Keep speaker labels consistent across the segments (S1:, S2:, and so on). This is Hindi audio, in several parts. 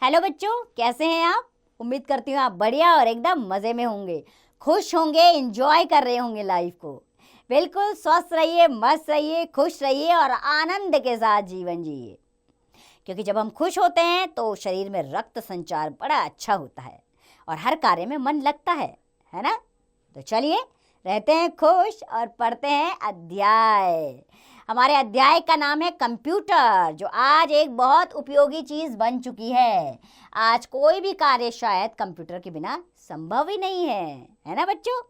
S1: हेलो बच्चों, कैसे हैं आप? उम्मीद करती हूँ आप बढ़िया और एकदम मज़े में होंगे, खुश होंगे, एंजॉय कर रहे होंगे लाइफ को। बिल्कुल स्वस्थ रहिए, मस्त रहिए, खुश रहिए और आनंद के साथ जीवन जिए। क्योंकि जब हम खुश होते हैं तो शरीर में रक्त संचार बड़ा अच्छा होता है और हर कार्य में मन लगता है ना? तो चलिए रहते हैं खुश और पढ़ते हैं अध्याय। हमारे अध्याय का नाम है कंप्यूटर, जो आज एक बहुत उपयोगी चीज़ बन चुकी है। आज कोई भी कार्य शायद कंप्यूटर के बिना संभव ही नहीं है ना बच्चों?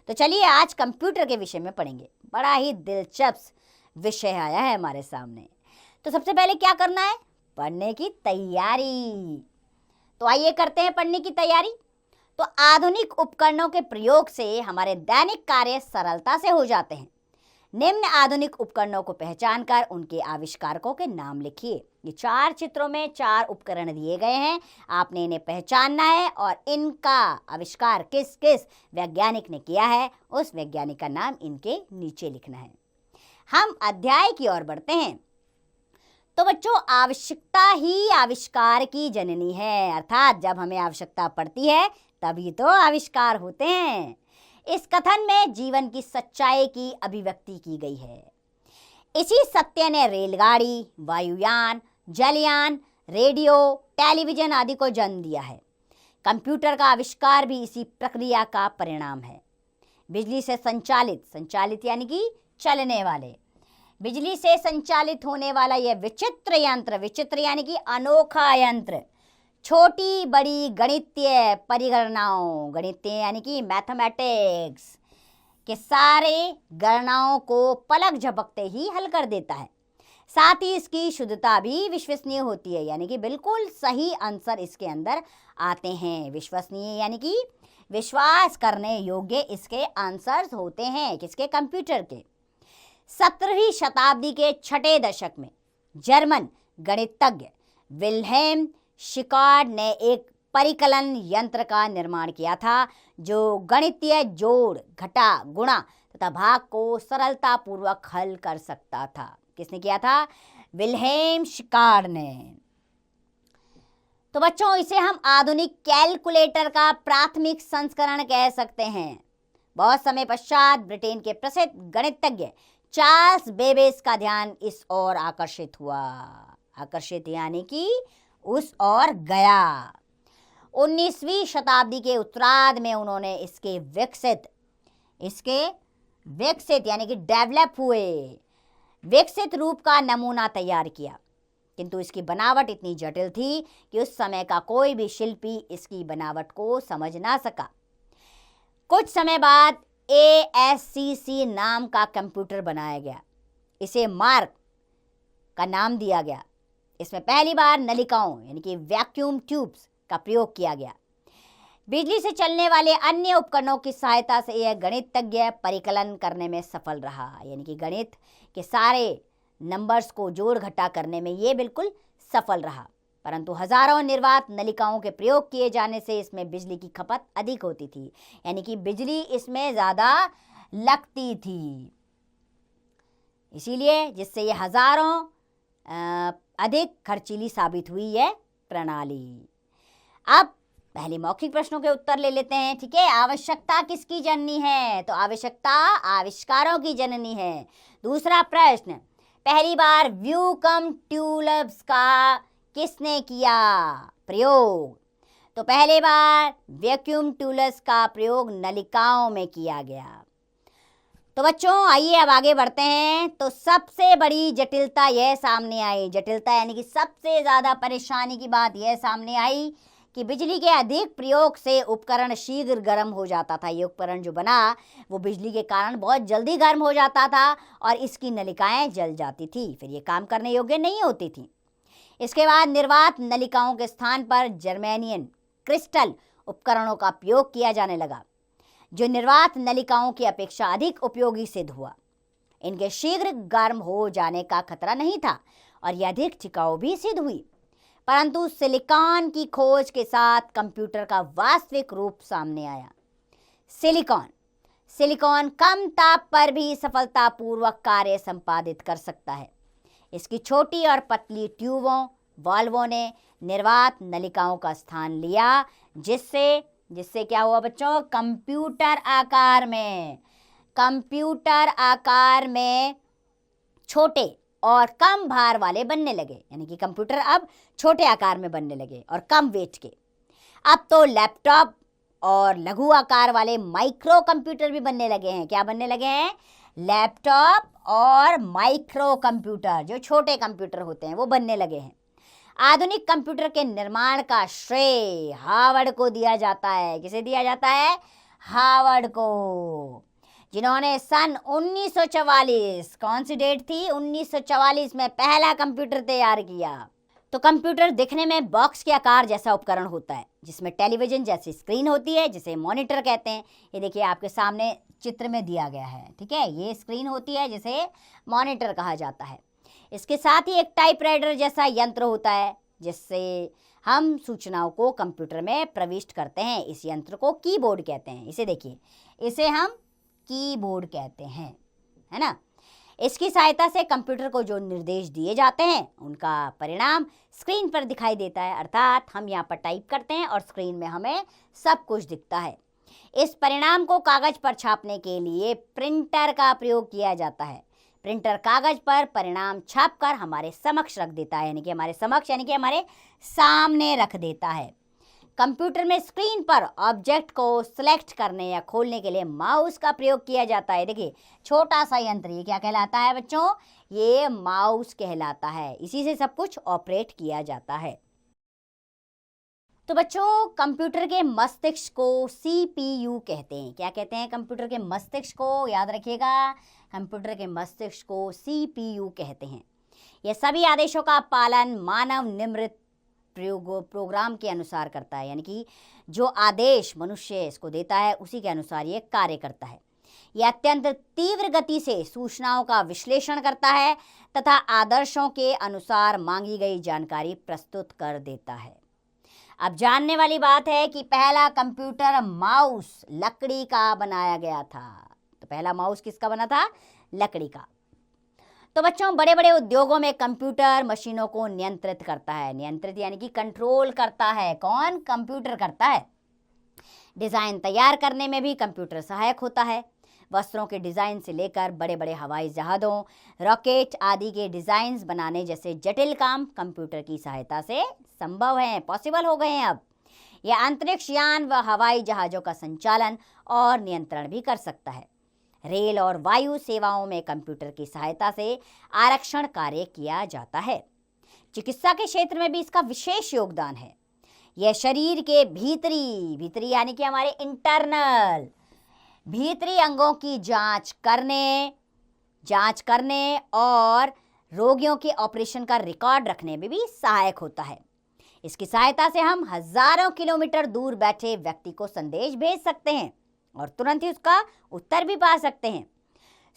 S1: तो चलिए आज कंप्यूटर के विषय में पढ़ेंगे। बड़ा ही दिलचस्प विषय आया है हमारे सामने। तो सबसे पहले क्या करना है? पढ़ने की तैयारी। तो आइए करते हैं पढ़ने की तैयारी। तो आधुनिक उपकरणों के प्रयोग से हमारे दैनिक कार्य सरलता से हो जाते हैं। निम्न आधुनिक उपकरणों को पहचान कर उनके आविष्कारकों के नाम लिखिए। ये 4 चित्रों में 4 उपकरण दिए गए हैं, आपने इन्हें पहचानना है और इनका आविष्कार किस किस वैज्ञानिक ने किया है उस वैज्ञानिक का नाम इनके नीचे लिखना है। हम अध्याय की ओर बढ़ते हैं। तो बच्चों, आवश्यकता ही आविष्कार की जननी है, अर्थात जब हमें आवश्यकता पड़ती है तभी तो आविष्कार होते हैं। इस कथन में जीवन की सच्चाई की अभिव्यक्ति की गई है। इसी सत्य ने रेलगाड़ी, वायुयान, जलयान, रेडियो, टेलीविजन आदि को जन्म दिया है। कंप्यूटर का आविष्कार भी इसी प्रक्रिया का परिणाम है। बिजली से संचालित यानी कि चलने वाले, बिजली से संचालित होने वाला यह विचित्र यानी कि अनोखा यंत्र छोटी बड़ी गणितीय परिगणनाओं, गणितीय यानी कि मैथमेटिक्स के सारे गणनाओं को पलक झपकते ही हल कर देता है। साथ ही इसकी शुद्धता भी विश्वसनीय होती है, यानी कि बिल्कुल सही आंसर इसके अंदर आते हैं। विश्वसनीय यानी कि विश्वास करने योग्य इसके आंसर्स होते हैं। किसके? कंप्यूटर के। 17वीं शताब्दी के 6 दशक में जर्मन गणितज्ञ विल्हेम शिकार्ड ने एक परिकलन यंत्र का निर्माण किया था जो गणितीय जोड़, घटा, गुणा तथा भाग को सरलतापूर्वक हल कर सकता था। किसने किया था? विल्हेम शिकार्ड ने। तो बच्चों, इसे हम आधुनिक कैलकुलेटर का प्राथमिक संस्करण कह सकते हैं। बहुत समय पश्चात ब्रिटेन के प्रसिद्ध गणितज्ञ चार्ल्स बेबेज का ध्यान इस ओर आकर्षित हुआ। आकर्षित यानी कि उस ओर गया। 19वीं शताब्दी के उत्तरार्ध में उन्होंने इसके विकसित यानी कि डेवलप हुए विकसित रूप का नमूना तैयार किया, किंतु इसकी बनावट इतनी जटिल थी कि उस समय का कोई भी शिल्पी इसकी बनावट को समझ ना सका। कुछ समय बाद ASCC नाम का कंप्यूटर बनाया गया। इसे मार्क का नाम दिया गया। इसमें पहली बार नलिकाओं यानी कि वैक्यूम ट्यूब्स का प्रयोग किया गया। बिजली से चलने वाले अन्य उपकरणों की सहायता से यह गणितज्ञ परिकलन करने में सफल रहा, यानी कि गणित के सारे नंबर्स को जोड़ घटा करने में ये बिल्कुल सफल रहा। परंतु हजारों निर्वात नलिकाओं के प्रयोग किए जाने से इसमें बिजली की खपत अधिक होती थी, यानी कि बिजली इसमें ज़्यादा लगती थी। इसीलिए जिससे ये हजारों अधिक खर्चीली साबित हुई है प्रणाली। अब पहले मौखिक प्रश्नों के उत्तर ले लेते हैं, ठीक है? आवश्यकता किसकी जननी है? तो आवश्यकता आविष्कारों की जननी है। दूसरा प्रश्न, पहली बार वैक्यूम ट्यूब्स का किसने किया प्रयोग? तो पहले बार वैक्यूम ट्यूब्स का प्रयोग नलिकाओं में किया गया। तो बच्चों आइए अब आगे बढ़ते हैं। तो सबसे बड़ी जटिलता यह सामने आई, जटिलता यानी कि सबसे ज़्यादा परेशानी की बात यह सामने आई कि बिजली के अधिक प्रयोग से उपकरण शीघ्र गर्म हो जाता था। ये उपकरण जो बना वो बिजली के कारण बहुत जल्दी गर्म हो जाता था और इसकी नलिकाएं जल जाती थी, फिर ये काम करने योग्य नहीं होती थी। इसके बाद निर्वात नलिकाओं के स्थान पर जर्मेनियम क्रिस्टल उपकरणों का प्रयोग किया जाने लगा, जो निर्वात नलिकाओं की अपेक्षा अधिक उपयोगी सिद्ध हुआ। इनके शीघ्र गर्म हो जाने का खतरा नहीं था और यह अधिक टिकाऊ भी सिद्ध हुई। परंतु सिलिकॉन की खोज के साथ कंप्यूटर का वास्तविक रूप सामने आया। सिलिकॉन कम ताप पर भी सफलतापूर्वक कार्य संपादित कर सकता है। इसकी छोटी और पतली ट्यूबों वाल्वों ने निर्वात नलिकाओं का स्थान लिया, जिससे क्या हुआ बच्चों, कंप्यूटर आकार में छोटे और कम भार वाले बनने लगे। यानी कि कंप्यूटर अब छोटे आकार में बनने लगे और कम वेट के। अब तो लैपटॉप और लघु आकार वाले माइक्रो कंप्यूटर भी बनने लगे हैं। क्या बनने लगे हैं? लैपटॉप और माइक्रो कंप्यूटर, जो छोटे कंप्यूटर होते हैं, वो बनने लगे हैं। आधुनिक कंप्यूटर के निर्माण का श्रेय हार्वर्ड को दिया जाता है। किसे दिया जाता है? हार्वर्ड को, जिन्होंने सन 1944, कौन सी डेट थी, 1944 में पहला कंप्यूटर तैयार किया। तो कंप्यूटर दिखने में बॉक्स के आकार जैसा उपकरण होता है, जिसमें टेलीविजन जैसी स्क्रीन होती है, जिसे मॉनिटर कहते हैं। ये देखिए आपके सामने चित्र में दिया गया है, ठीक है, ये स्क्रीन होती है जिसे मॉनिटर कहा जाता है। इसके साथ ही एक टाइपराइटर जैसा यंत्र होता है, जिससे हम सूचनाओं को कंप्यूटर में प्रविष्ट करते हैं। इस यंत्र को कीबोर्ड कहते हैं। इसे देखिए, इसे हम कीबोर्ड कहते हैं, है ना। इसकी सहायता से कंप्यूटर को जो निर्देश दिए जाते हैं, उनका परिणाम स्क्रीन पर दिखाई देता है। अर्थात हम यहाँ पर टाइप करते हैं और स्क्रीन में हमें सब कुछ दिखता है। इस परिणाम को कागज पर छापने के लिए प्रिंटर का प्रयोग किया जाता है। प्रिंटर कागज पर परिणाम छापकर हमारे समक्ष रख देता है, यानी कि हमारे समक्ष, यानी कि हमारे सामने रख देता है। कंप्यूटर में स्क्रीन पर ऑब्जेक्ट को सिलेक्ट करने या खोलने के लिए माउस का प्रयोग किया जाता है। देखिए छोटा सा यंत्र, ये क्या कहलाता है बच्चों? ये माउस कहलाता है। इसी से सब कुछ ऑपरेट किया जाता है। तो बच्चों, कंप्यूटर के मस्तिष्क को CPU कहते हैं। क्या कहते हैं? कंप्यूटर के मस्तिष्क को, याद रखिएगा, कंप्यूटर के मस्तिष्क को CPU कहते हैं। यह सभी आदेशों का पालन मानव निर्मित प्रोग्राम के अनुसार करता है, यानी कि जो आदेश मनुष्य इसको देता है उसी के अनुसार ये कार्य करता है। यह अत्यंत तीव्र गति से सूचनाओं का विश्लेषण करता है तथा आदर्शों के अनुसार मांगी गई जानकारी प्रस्तुत कर देता है। अब जानने वाली बात है कि पहला कंप्यूटर माउस लकड़ी का बनाया गया था। तो पहला माउस किसका बना था? लकड़ी का। तो बच्चों, बड़े बड़े उद्योगों में कंप्यूटर मशीनों को नियंत्रित करता है। नियंत्रित यानी कि कंट्रोल करता है। कौन? कंप्यूटर करता है। डिज़ाइन तैयार करने में भी कंप्यूटर सहायक होता है। वस्त्रों के डिज़ाइन से लेकर बड़े बड़े हवाई जहाज़ों, रॉकेट आदि के डिज़ाइंस बनाने जैसे जटिल काम कंप्यूटर की सहायता से संभव हैं, पॉसिबल हो गए हैं। अब यह अंतरिक्ष यान व हवाई जहाज़ों का संचालन और नियंत्रण भी कर सकता है। रेल और वायु सेवाओं में कंप्यूटर की सहायता से आरक्षण कार्य किया जाता है। चिकित्सा के क्षेत्र में भी इसका विशेष योगदान है। यह शरीर के भीतरी यानी कि हमारे इंटरनल भीतरी अंगों की जांच करने और रोगियों के ऑपरेशन का रिकॉर्ड रखने में भी सहायक होता है। इसकी सहायता से हम हजारों किलोमीटर दूर बैठे व्यक्ति को संदेश भेज सकते हैं और तुरंत ही उसका उत्तर भी पा सकते हैं।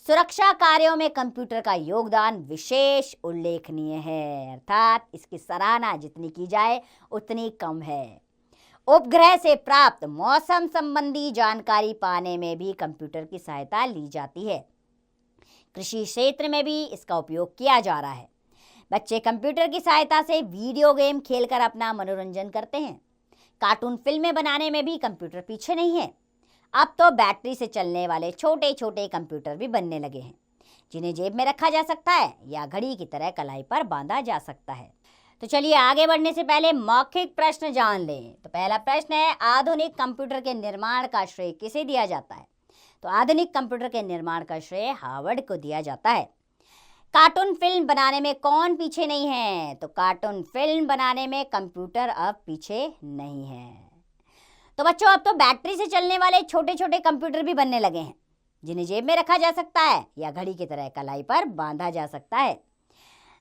S1: सुरक्षा कार्यों में कंप्यूटर का योगदान विशेष उल्लेखनीय है, अर्थात इसकी सराहना जितनी की जाए उतनी कम है। उपग्रह से प्राप्त मौसम संबंधी जानकारी पाने में भी कंप्यूटर की सहायता ली जाती है। कृषि क्षेत्र में भी इसका उपयोग किया जा रहा है। बच्चे कंप्यूटर की सहायता से वीडियो गेम खेलकर अपना मनोरंजन करते हैं। कार्टून फिल्में बनाने में भी कंप्यूटर पीछे नहीं है। अब तो बैटरी से चलने वाले छोटे छोटे कंप्यूटर भी बनने लगे हैं, जिन्हें जेब में रखा जा सकता है या घड़ी की तरह कलाई पर बांधा जा सकता है। तो चलिए आगे बढ़ने से पहले मौखिक प्रश्न जान लें। तो पहला प्रश्न है, आधुनिक कंप्यूटर के निर्माण का श्रेय किसे दिया जाता है? तो आधुनिक कंप्यूटर के निर्माण का श्रेय हार्वर्ड को दिया जाता है। कार्टून फिल्म बनाने में कौन पीछे नहीं है? तो कार्टून फिल्म बनाने में कंप्यूटर अब पीछे नहीं है। तो बच्चों, अब तो बैटरी से चलने वाले छोटे छोटे कंप्यूटर भी बनने लगे हैं, जिन्हें जेब में रखा जा सकता है या घड़ी की तरह कलाई पर बांधा जा सकता है।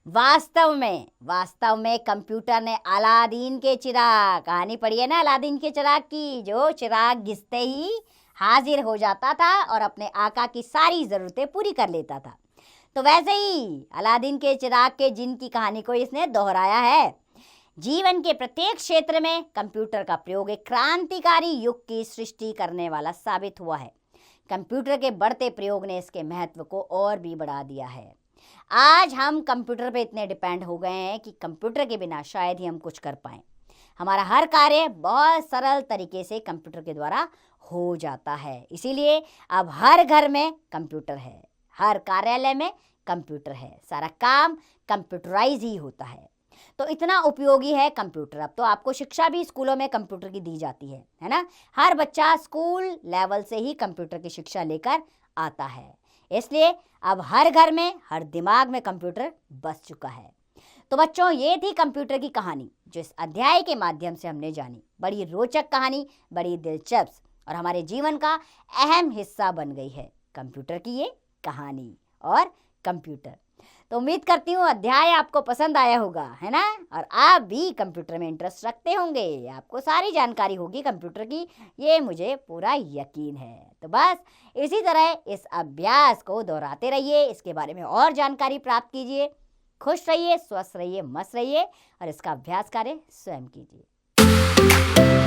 S1: वास्तव में कंप्यूटर ने अलादीन के चिराग, कहानी पढ़ी है ना अलादीन के चिराग की, जो चिराग घिसते ही हाजिर हो जाता था और अपने आका की सारी ज़रूरतें पूरी कर लेता था। तो वैसे ही अलादीन के चिराग के जिन की कहानी को इसने दोहराया है। जीवन के प्रत्येक क्षेत्र में कंप्यूटर का प्रयोग एक क्रांतिकारी युग की सृष्टि करने वाला साबित हुआ है। कंप्यूटर के बढ़ते प्रयोग ने इसके महत्व को और भी बढ़ा दिया है। आज हम कंप्यूटर पे इतने डिपेंड हो गए हैं कि कंप्यूटर के बिना शायद ही हम कुछ कर पाएं। हमारा हर कार्य बहुत सरल तरीके से कंप्यूटर के द्वारा हो जाता है। इसीलिए अब हर घर में कंप्यूटर है, हर कार्यालय में कंप्यूटर है, सारा काम कंप्यूटराइज ही होता है। तो इतना उपयोगी है कंप्यूटर। अब तो आपको शिक्षा भी स्कूलों में कंप्यूटर की दी जाती है ना। हर बच्चा स्कूल लेवल से ही कंप्यूटर की शिक्षा लेकर आता है। इसलिए अब हर घर में, हर दिमाग में कंप्यूटर बस चुका है। तो बच्चों, ये थी कंप्यूटर की कहानी जो इस अध्याय के माध्यम से हमने जानी। बड़ी रोचक कहानी, बड़ी दिलचस्प और हमारे जीवन का अहम हिस्सा बन गई है कंप्यूटर की ये कहानी और कंप्यूटर। तो उम्मीद करती हूँ अध्याय आपको पसंद आया होगा, है ना। और आप भी कंप्यूटर में इंटरेस्ट रखते होंगे, आपको सारी जानकारी होगी कंप्यूटर की, ये मुझे पूरा यकीन है। तो बस इसी तरह इस अभ्यास को दोहराते रहिए, इसके बारे में और जानकारी प्राप्त कीजिए। खुश रहिए, स्वस्थ रहिए, मस्त रहिए और इसका अभ्यास कार्य स्वयं कीजिए।